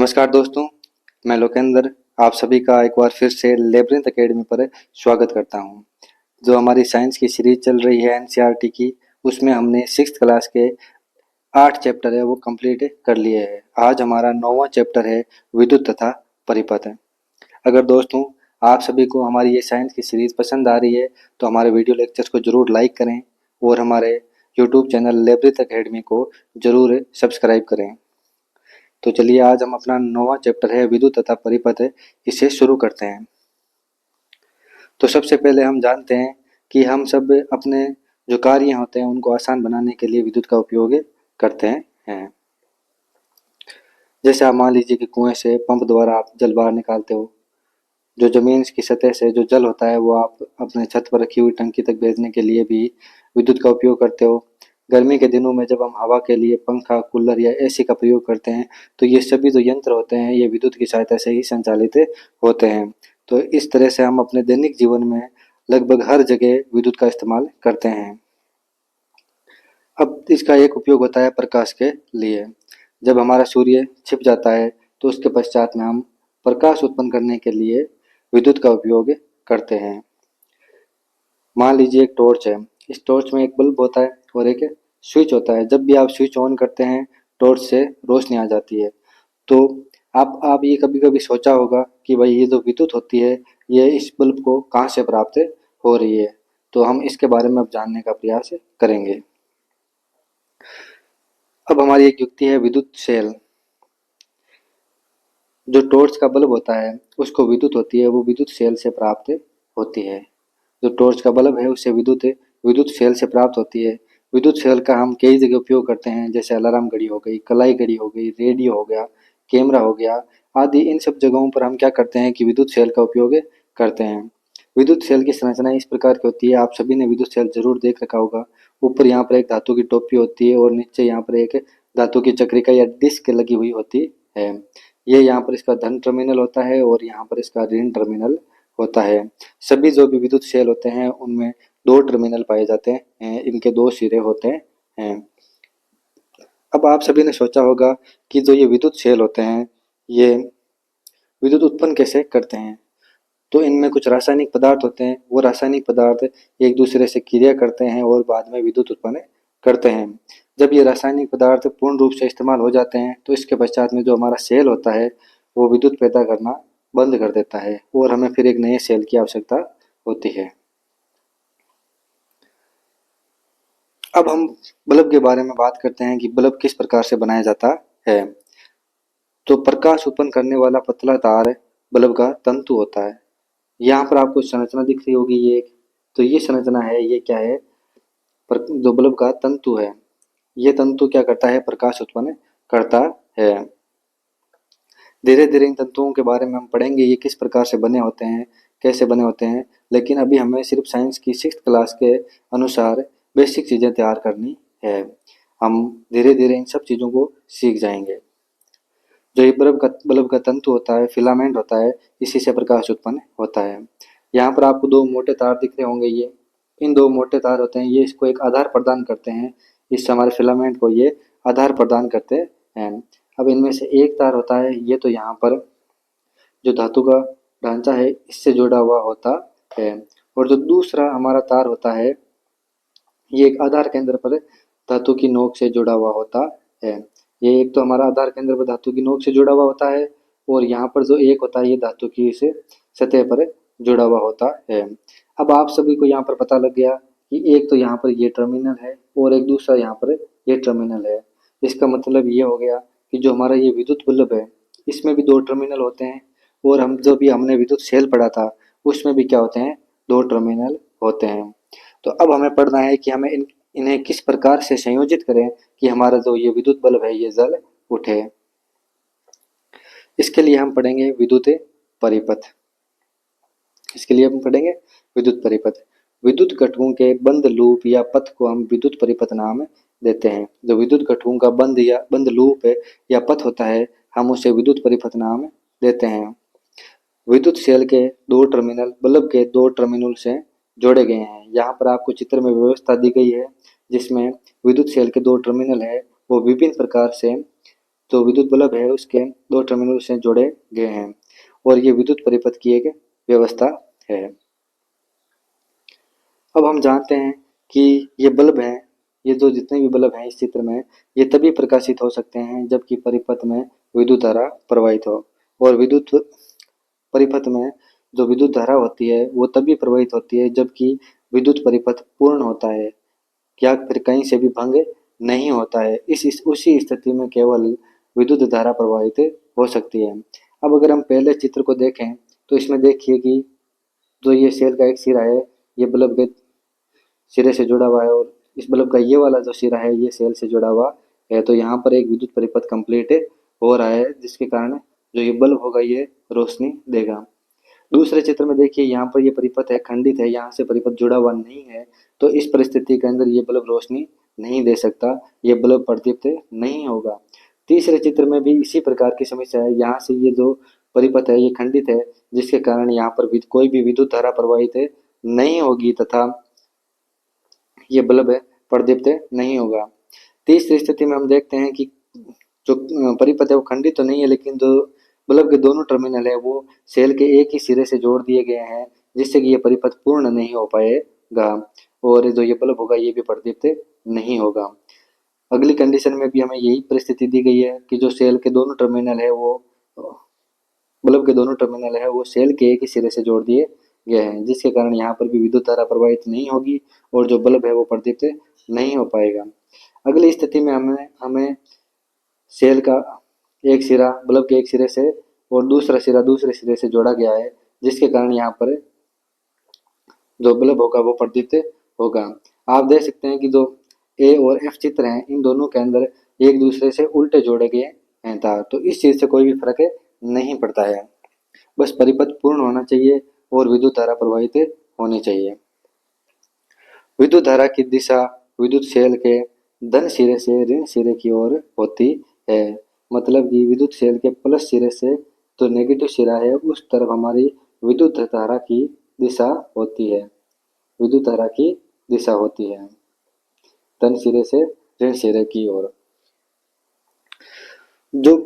नमस्कार दोस्तों, मैं लोकेंद्र आप सभी का एक बार फिर से लेब्रिंथ एकेडमी पर स्वागत करता हूं। जो हमारी साइंस की सीरीज चल रही है एनसीईआरटी की, उसमें हमने 6th क्लास के 8 चैप्टर है वो कंप्लीट कर लिए हैं। आज हमारा 9वां चैप्टर है विद्युत तथा परिपथ। अगर दोस्तों आप सभी को हमारी ये साइंस की सीरीज पसंद आ रही है तो हमारे वीडियो लेक्चर्स को जरूर लाइक करें और हमारे यूट्यूब चैनल लेब्रिंथ एकेडमी को जरूर सब्सक्राइब करें। तो चलिए आज हम अपना 9वां चैप्टर है विद्युत तथा परिपथ इसे शुरू करते हैं। तो सबसे पहले हम जानते हैं कि हम सब अपने जो कार्य होते हैं उनको आसान बनाने के लिए विद्युत का उपयोग करते हैं। जैसे आप मान लीजिए कि कुएं से पंप द्वारा आप जल बाहर निकालते हो। जो जमीन की सतह से जो जल होता है वो आप अपने छत पर रखी हुई टंकी तक भेजने के लिए भी विद्युत का उपयोग करते हो। गर्मी के दिनों में जब हम हवा के लिए पंखा, कूलर या एसी का प्रयोग करते हैं तो ये सभी जो यंत्र होते हैं ये विद्युत की सहायता से ही संचालित होते हैं। तो इस तरह से हम अपने दैनिक जीवन में लगभग हर जगह विद्युत का इस्तेमाल करते हैं। अब इसका एक उपयोग होता है प्रकाश के लिए। जब हमारा सूर्य छिप जाता है तो उसके पश्चात में हम प्रकाश उत्पन्न करने के लिए विद्युत का उपयोग करते हैं। मान लीजिए एक टॉर्च है, इस टॉर्च में एक बल्ब होता है और एक स्विच होता है। जब भी आप स्विच ऑन करते हैं टॉर्च से रोशनी आ जाती है। तो आप ये कभी कभी सोचा होगा कि भाई ये जो विद्युत होती है ये इस बल्ब को कहाँ से प्राप्त हो रही है। तो हम इसके बारे में अब जानने का प्रयास करेंगे। अब हमारी एक युक्ति है विद्युत सेल। जो टॉर्च का बल्ब होता है उसको विद्युत होती है वो विद्युत सेल से प्राप्त होती है। जो टॉर्च का बल्ब है उसे विद्युत विद्युत सेल से प्राप्त होती है। विद्युत सेल का हम कई जगह उपयोग करते हैं, जैसे अलार्म घड़ी हो गई, कलाई घड़ी हो गई, रेडियो हो गया, कैमरा हो गया आदि। इन सब जगहों पर हम क्या करते हैं कि विद्युत सेल का उपयोग करते हैं। विद्युत सेल की संरचना इस प्रकार की होती है, आप सभी ने विद्युत सेल जरूर देख रखा होगा। ऊपर यहाँ पर एक धातु की टोपी होती है और नीचे यहाँ पर एक धातु की चक्रिका या डिस्क लगी हुई होती है। ये यहाँ पर इसका धन टर्मिनल होता है और यहाँ पर इसका ऋण टर्मिनल होता है। सभी जो भी विद्युत सेल होते हैं उनमें दो टर्मिनल पाए जाते हैं, इनके दो सिरे होते हैं। अब आप सभी ने सोचा होगा कि जो ये विद्युत सेल होते हैं ये विद्युत उत्पन्न कैसे करते हैं। तो इनमें कुछ रासायनिक पदार्थ होते हैं, वो रासायनिक पदार्थ एक दूसरे से क्रिया करते हैं और बाद में विद्युत उत्पन्न करते हैं। जब ये रासायनिक पदार्थ पूर्ण रूप से इस्तेमाल हो जाते हैं तो इसके पश्चात में जो हमारा सेल होता है वो विद्युत पैदा करना बंद कर देता है और हमें फिर एक नए सेल की आवश्यकता होती है। अब हम बल्ब के बारे में बात करते हैं कि बल्ब किस प्रकार से बनाया जाता है। तो प्रकाश उत्पन्न करने वाला पतला तार बल्ब का तंतु होता है। यहाँ पर आपको संरचना दिख रही होगी ये एक। तो ये संरचना है, ये क्या है, जो बल्ब का तंतु है। ये तंतु क्या करता है, प्रकाश उत्पन्न करता है। धीरे धीरे इन तंतुओं के बारे में हम पढ़ेंगे, ये किस प्रकार से बने होते हैं, कैसे बने होते हैं। लेकिन अभी हमें सिर्फ साइंस की 6th क्लास के अनुसार बेसिक चीज़ें तैयार करनी है। हम धीरे धीरे इन सब चीज़ों को सीख जाएंगे। जो ये बल्ब का तंतु होता है, फिलामेंट होता है, इसी से प्रकाश उत्पन्न होता है। यहाँ पर आपको दो मोटे तार दिख रहे होंगे। ये इन दो मोटे तार होते हैं, ये इसको एक आधार प्रदान करते हैं। इस हमारे फिलामेंट को ये आधार प्रदान करते हैं। अब इनमें से एक तार होता है, ये तो यहाँ पर जो धातु का ढांचा है इससे जुड़ा हुआ होता है। और जो दूसरा हमारा तार होता है ये एक आधार केंद्र पर धातु की नोक से जुड़ा हुआ होता है। ये एक तो हमारा आधार केंद्र पर धातु की नोक से जुड़ा हुआ होता है और यहाँ पर जो एक होता है ये धातु की इसे सतह पर जुड़ा हुआ होता है। अब आप सभी को यहाँ पर पता लग गया कि एक तो यहाँ पर ये टर्मिनल है और एक दूसरा यहाँ पर ये टर्मिनल है। इसका मतलब ये हो गया कि जो हमारा ये विद्युत बल्ब है इसमें भी दो टर्मिनल होते हैं और हम जो भी हमने विद्युत सेल पढ़ा था उसमें भी क्या होते हैं, दो टर्मिनल होते हैं। तो अब हमें पढ़ना है कि हमें इन्हें किस प्रकार से संयोजित करें कि हमारा जो ये विद्युत बल्ब है ये जल उठे। इसके लिए हम पढ़ेंगे विद्युत परिपथ। इसके लिए हम पढ़ेंगे विद्युत परिपथ। विद्युत घटकों के बंद लूप या पथ को हम विद्युत परिपथ नाम देते हैं। जो विद्युत घटकों का बंद लूप है या पथ होता है हम उसे विद्युत परिपथ नाम देते हैं। विद्युत सेल के दो टर्मिनल बल्ब के दो टर्मिनल से जोड़े गए हैं। यहाँ पर आपको चित्र में व्यवस्था दी गई है जिसमें विद्युत सेल के दो टर्मिनल है वो विभिन्न प्रकार से जो विद्युत बल्ब है उसके दो टर्मिनल से जोड़े गए हैं और ये विद्युत परिपथ की एक व्यवस्था है। अब हम जानते हैं कि ये बल्ब हैं, ये जो जितने भी बल्ब हैं इस चित्र में, ये तभी प्रकाशित हो सकते हैं जबकि परिपथ में विद्युत धारा प्रवाहित हो। और विद्युत परिपथ में जो विद्युत धारा होती है वो तभी प्रवाहित होती है जबकि विद्युत परिपथ पूर्ण होता है या फिर कहीं से भी भंग नहीं होता है। उसी स्थिति में केवल विद्युत धारा प्रवाहित हो सकती है। अब अगर हम पहले चित्र को देखें तो इसमें देखिए कि जो ये सेल का एक सिरा है ये बल्ब के सिरे से जुड़ा हुआ है और इस बल्ब का ये वाला जो सिरा है ये सेल से जुड़ा हुआ है। तो यहाँ पर एक विद्युत परिपथ कंप्लीट हो रहा है जिसके कारण जो ये बल्ब होगा ये रोशनी देगा। दूसरे चित्र में देखिए यहाँ पर ये परिपथ है, खंडित है, यहाँ से परिपथ जुड़ा हुआ नहीं है, तो इस परिस्थिति के अंदर ये बल्ब रोशनी नहीं दे सकता, ये बल्ब प्रदीप्त नहीं होगा। तीसरे चित्र में भी इसी प्रकार की समस्या है, यहाँ से ये जो परिपथ है ये खंडित है जिसके कारण यहाँ पर कोई भी विद्युत धारा प्रवाहित नहीं होगी तथा ये बल्ब प्रदीप्त नहीं होगा। तीसरी स्थिति में हम देखते हैं कि जो परिपथ है वो खंडित तो नहीं है लेकिन जो बल्ब के दोनों टर्मिनल है वो सेल के एक ही सिरे से जोड़ दिए गए हैं जिससे कि ये परिपथ पूर्ण नहीं हो पाएगा और जो ये बल्ब होगा ये भी प्रदीप्त नहीं होगा। अगली कंडीशन में भी हमें यही परिस्थिति दी गई है कि जो सेल के दोनों टर्मिनल है वो बल्ब के दोनों टर्मिनल है वो सेल के एक ही सिरे से जोड़ दिए गए हैं जिसके कारण यहाँ पर भी विद्युत धारा प्रवाहित नहीं होगी और जो बल्ब है वो प्रदीप्त नहीं हो पाएगा। अगली स्थिति में हमें सेल का एक सिरा बल्ब के एक सिरे से और दूसरा सिरा दूसरे सिरे से जोड़ा गया है जिसके कारण यहाँ पर जो बल्ब होगा वो प्रदीप्त होगा। आप देख सकते हैं कि जो ए और एफ चित्र हैं इन दोनों के अंदर एक दूसरे से उल्टे जोड़े गए हैं तार, तो इस चीज से कोई भी फर्क नहीं पड़ता है, बस परिपथ पूर्ण होना चाहिए और विद्युत धारा प्रवाहित होनी चाहिए। विद्युत धारा की दिशा विद्युत सेल के धन सिरे से ऋण सिरे की ओर होती है, मतलब कि विद्युत सेल के प्लस सिरे से जो नेगेटिव सिरा है उस तरफ हमारी विद्युत धारा की दिशा होती है, विद्युत धारा की दिशा होती है धन सिरे से ऋण सिरे की ओर। जो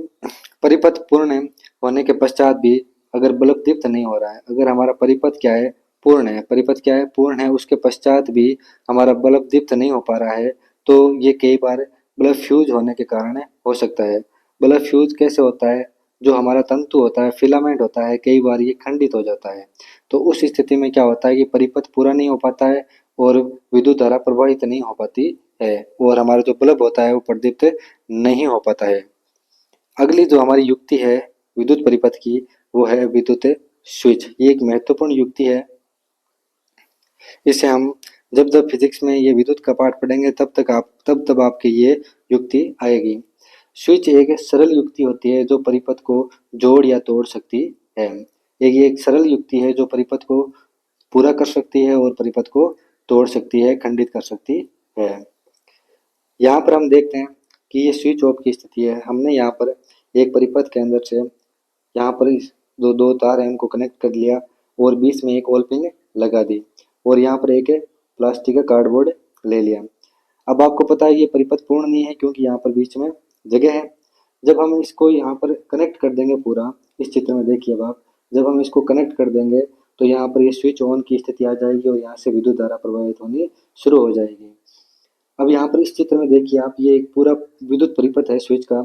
परिपथ पूर्ण होने के पश्चात भी अगर बल्ब दीप्त नहीं हो रहा है, अगर हमारा परिपथ क्या है पूर्ण है, परिपथ क्या है पूर्ण है, उसके पश्चात भी हमारा बल्ब दीप्त नहीं हो पा रहा है तो ये कई बार बल्ब फ्यूज होने के कारण हो सकता है। बल्ब फ्यूज कैसे होता है, जो हमारा तंतु होता है फिलामेंट होता है कई बार ये खंडित हो जाता है, तो उस स्थिति में क्या होता है कि परिपथ पूरा नहीं हो पाता है और विद्युत धारा प्रवाहित नहीं हो पाती है और हमारा जो बल्ब होता है वो प्रदीप्त नहीं हो पाता है। अगली जो हमारी युक्ति है विद्युत परिपथ की वो है विद्युत स्विच। ये एक महत्वपूर्ण युक्ति है, इसे हम जब जब फिजिक्स में ये विद्युत का पाठ पढ़ेंगे तब आपकी ये युक्ति आएगी। स्विच एक सरल युक्ति होती है जो परिपथ को जोड़ या तोड़ सकती है। एक सरल युक्ति है जो परिपथ को पूरा कर सकती है और परिपथ को तोड़ सकती है, खंडित कर सकती है। यहाँ पर हम देखते हैं कि ये स्विच ऑफ की स्थिति है। हमने यहाँ पर एक परिपथ के अंदर से यहाँ पर जो दो तार हैं उनको कनेक्ट कर लिया और बीच में एक वॉल पिन लगा दी और यहाँ पर एक प्लास्टिक का कार्डबोर्ड ले लिया। अब आपको पता है ये परिपथ पूर्ण नहीं है क्योंकि यहाँ पर बीच में जगह है। जब हम इसको यहाँ पर कनेक्ट कर देंगे पूरा, इस चित्र में देखिए अब आप, जब हम इसको कनेक्ट कर देंगे तो यहाँ पर ये स्विच ऑन की स्थिति आ जाएगी और यहाँ से विद्युत धारा प्रवाहित होनी शुरू हो जाएगी। अब यहाँ पर इस चित्र में देखिए आप, ये एक पूरा विद्युत परिपथ है स्विच का।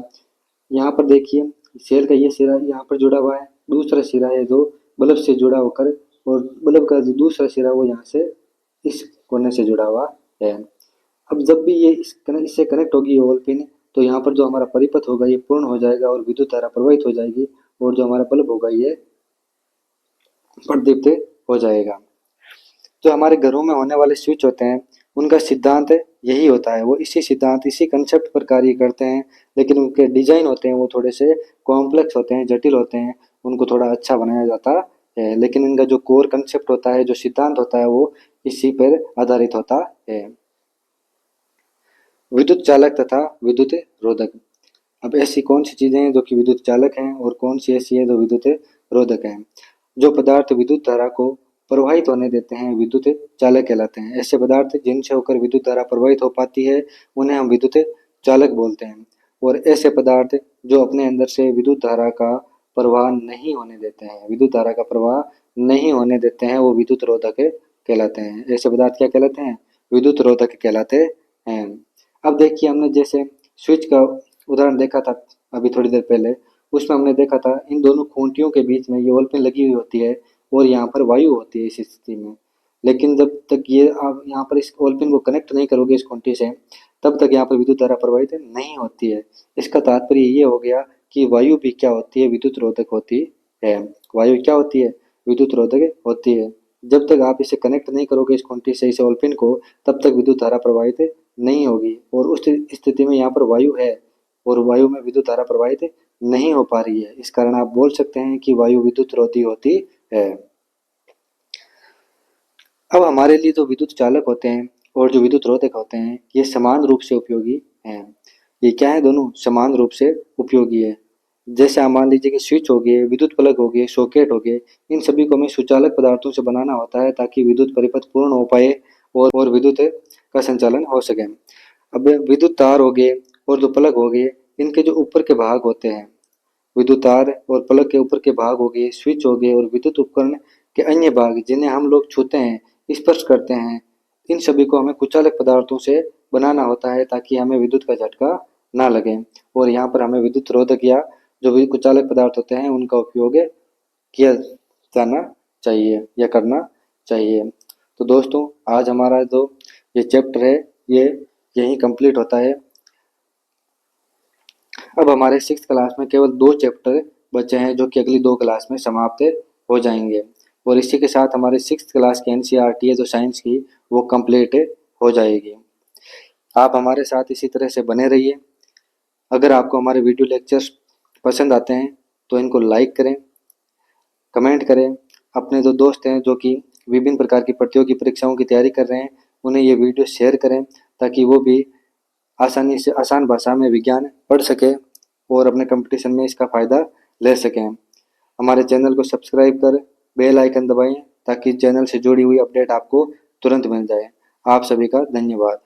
यहाँ पर देखिए सेल का ये सिरा यहाँ पर जुड़ा हुआ है, दूसरा सिरा है जो बल्ब से जुड़ा होकर और बल्ब का जो दूसरा सिरा वो यहाँ से इस कोने से जुड़ा हुआ है। अब जब भी ये इससे कनेक्ट होगी वॉल पिन तो यहाँ पर जो हमारा परिपथ होगा ये पूर्ण हो जाएगा और विद्युत धारा प्रवाहित हो जाएगी और जो हमारा बल्ब होगा ये प्रदीप्त हो जाएगा। जो हमारे घरों में होने वाले स्विच होते हैं उनका सिद्धांत यही होता है, वो इसी कंसेप्ट पर कार्य करते हैं, लेकिन उनके डिजाइन होते हैं वो थोड़े से कॉम्प्लेक्स होते हैं, जटिल होते हैं, उनको थोड़ा अच्छा बनाया जाता है, लेकिन इनका जो कोर कंसेप्ट होता है, जो सिद्धांत होता है वो इसी पर आधारित होता है। विद्युत चालक तथा विद्युत रोधक। अब ऐसी कौन सी चीजें हैं जो कि विद्युत चालक हैं और कौन सी ऐसी है जो विद्युत रोधक हैं। जो पदार्थ विद्युत धारा को प्रवाहित होने देते हैं विद्युत चालक कहलाते हैं। ऐसे पदार्थ जिनसे होकर विद्युत धारा प्रवाहित हो पाती है उन्हें हम विद्युत चालक बोलते हैं। और ऐसे पदार्थ जो अपने अंदर से विद्युत धारा का प्रवाह नहीं होने देते हैं, विद्युत धारा का प्रवाह नहीं होने देते हैं, वो विद्युत रोधक कहलाते हैं। ऐसे पदार्थ क्या कहलाते हैं? विद्युत रोधक कहलाते हैं। अब देखिए, हमने जैसे स्विच का उदाहरण देखा था अभी थोड़ी देर पहले, उसमें हमने देखा था इन दोनों खूंटियों के बीच में ये ओलपिन लगी हुई होती है और यहाँ पर वायु होती है इस स्थिति में। लेकिन जब तक ये आप यहाँ पर इस ओलपिन को कनेक्ट नहीं करोगे इस खूंटी से, तब तक यहाँ पर विद्युत धारा प्रवाहित नहीं होती है। इसका तात्पर्य ये हो गया कि वायु भी क्या होती है? विद्युत रोधक होती है। वायु क्या होती है? विद्युत रोधक होती है। जब तक आप इसे कनेक्ट नहीं करोगे इस खूंटी से, इस ओलपिन को, तब तक विद्युत धारा प्रवाहित नहीं होगी और उस स्थिति में यहाँ पर वायु है और वायु में विद्युत धारा प्रवाहित नहीं हो पा रही है। इस कारण आप बोल सकते हैं कि वायु विद्युत रोधी होती है। अब हमारे लिए जो विद्युत चालक होते हैं और जो विद्युत रोधक होते हैं, ये समान रूप से उपयोगी हैं। ये क्या है? दोनों समान रूप से उपयोगी है। जैसे आप मान लीजिए कि स्विच हो गए, विद्युत प्लग हो गए, सॉकेट हो गए, इन सभी को हमें सुचालक पदार्थों से बनाना होता है ताकि विद्युत परिपथ पूर्ण हो पाए और विद्युत का संचालन हो सके। अब विद्युत तार हो गए और जो प्लग हो गए, इनके जो ऊपर के भाग होते हैं, विद्युत तार और प्लग के ऊपर के भाग हो गए, स्विच हो गए और विद्युत उपकरण के अन्य भाग जिन्हें हम लोग छूते हैं, स्पर्श करते हैं, इन सभी को हमें कुचालक पदार्थों से बनाना होता है ताकि हमें विद्युत का झटका ना लगे। और यहाँ पर हमें विद्युत रोधक या जो भी कुचालक पदार्थ होते हैं उनका उपयोग किया जाना चाहिए या करना चाहिए। तो दोस्तों, आज हमारा जो ये चैप्टर है ये यहीं कंप्लीट होता है। अब हमारे 6th क्लास में केवल 2 चैप्टर बचे हैं जो कि अगली 2 क्लास में समाप्त हो जाएंगे और इसी के साथ हमारे 6th क्लास की NCERT है जो साइंस की, वो कंप्लीट हो जाएगी। आप हमारे साथ इसी तरह से बने रहिए। अगर आपको हमारे वीडियो लेक्चर्स पसंद आते हैं तो इनको लाइक करें, कमेंट करें। अपने जो दोस्त हैं जो कि विभिन्न प्रकार की प्रतियोगी परीक्षाओं की तैयारी कर रहे हैं, उन्हें ये वीडियो शेयर करें ताकि वो भी आसानी से आसान भाषा में विज्ञान पढ़ सके और अपने कंपटीशन में इसका फ़ायदा ले सकें। हमारे चैनल को सब्सक्राइब कर बेल आइकन दबाएं ताकि चैनल से जुड़ी हुई अपडेट आपको तुरंत मिल जाए। आप सभी का धन्यवाद।